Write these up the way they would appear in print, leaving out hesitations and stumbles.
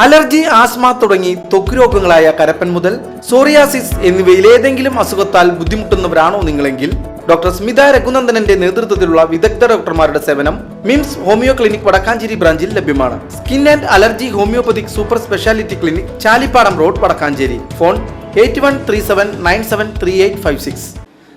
Allergy, asthma തുടങ്ങി ത്വക്ക് രോഗങ്ങളായ കരപ്പൻ മുതൽ സോറിയാസിസ് എന്നിവയിൽ ഏതെങ്കിലും അസുഖത്താൽ ബുദ്ധിമുട്ടുന്നവരാണോ നിങ്ങളെങ്കിൽ ഡോക്ടർ സ്മിത രഘുനന്ദനന്റെ നേതൃത്വത്തിലുള്ള വിദഗ്ധ ഡോക്ടർമാരുടെ സേവനം മിംസ് ഹോമിയോ ക്ലിനിക് വടക്കാഞ്ചേരി ബ്രാഞ്ചിൽ ലഭ്യമാണ്. Skin and allergy homoeopathic super speciality clinic, Chalippadam road, Vadakkanchery. Phone 8137973856.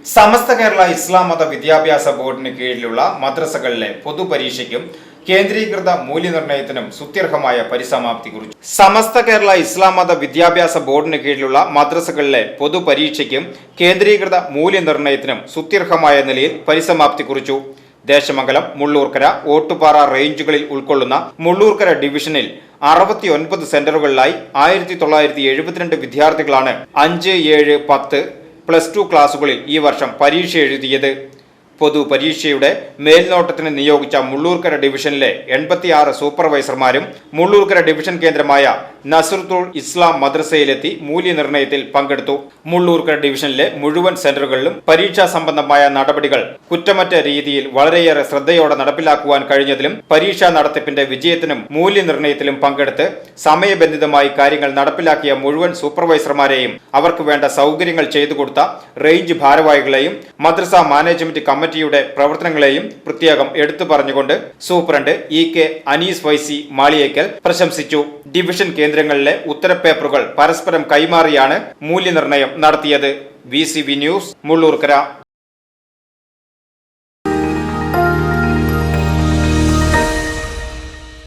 Samastha Kerala Islam Matha Vidyabhyasa ബോർഡിന് കീഴിലുള്ള മദ്രസകളിലെ പൊതുപരീക്ഷയ്ക്കും കേന്ദ്രീകൃത മൂല്യനിർണ്ണയത്തിനും സുത്യർഹമായ പരിസമാപ്തി കുറിച്ചു. സമസ്ത കേരള ഇസ്ലാം മത വിദ്യാഭ്യാസ ബോർഡിന് കീഴിലുള്ള മദ്രസകളിലെ പൊതുപരീക്ഷയ്ക്കും കേന്ദ്രീകൃത മൂല്യനിർണ്ണയത്തിനും സുത്യർഹമായ നിലയിൽ പരിസമാപ്തി കുറിച്ചു. ദേശമംഗലം, മുള്ളൂർക്കര, ഓട്ടുപാറ റേഞ്ചുകളിൽ ഉൾക്കൊള്ളുന്ന മുള്ളൂർക്കര ഡിവിഷനിൽ 69 സെന്ററുകളിലായി 1972 വിദ്യാർത്ഥികളാണ് 5, 7, 10 +2 ക്ലാസുകളിൽ ഈ വർഷം പരീക്ഷ എഴുതിയത്. പൊതുപരീക്ഷയുടെ മേൽനോട്ടത്തിന് നിയോഗിച്ച മുള്ളൂർക്കര ഡിവിഷനിലെ 86 സൂപ്പർവൈസർമാരും മുള്ളൂർക്കര ഡിവിഷൻ കേന്ദ്രമായ നസ്രത്തുൽ ഇസ്ലാം മദ്രസയിലെത്തി മൂല്യനിർണ്ണയത്തിൽ പങ്കെടുത്തു. മുള്ളൂർക്കര ഡിവിഷനിലെ മുഴുവൻ സെന്ററുകളിലും പരീക്ഷാ സംബന്ധമായ നടപടികൾ കുറ്റമറ്റ രീതിയിൽ വളരെയേറെ ശ്രദ്ധയോടെ നടപ്പിലാക്കുവാൻ കഴിഞ്ഞതിലും പരീക്ഷാ നടത്തിപ്പിന്റെ വിജയത്തിനും മൂല്യനിർണ്ണയത്തിലും പങ്കെടുത്ത് സമയബന്ധിതമായി കാര്യങ്ങൾ നടപ്പിലാക്കിയ മുഴുവൻ സൂപ്പർവൈസർമാരെയും അവർക്ക് വേണ്ട സൗകര്യങ്ങൾ ചെയ്തു കൊടുത്ത റേഞ്ച് ഭാരവാഹികളെയും മദ്രസ മാനേജ്മെന്റ് കമ്മിറ്റിയുടെ പ്രവർത്തനങ്ങളെയും പ്രത്യേകം എടുത്തു പറഞ്ഞുകൊണ്ട് സൂപ്രണ്ട് EK അനീസ് ഫൈസി മാളിയേക്കൽ പ്രശംസിച്ചു. ഡിവിഷൻ കേന്ദ്രങ്ങളിലെ ഉത്തരപേപ്പറുകൾ പരസ്പരം കൈമാറിയാണ് മൂല്യനിർണ്ണയം നടത്തിയത്. VCV news, Mullurkara.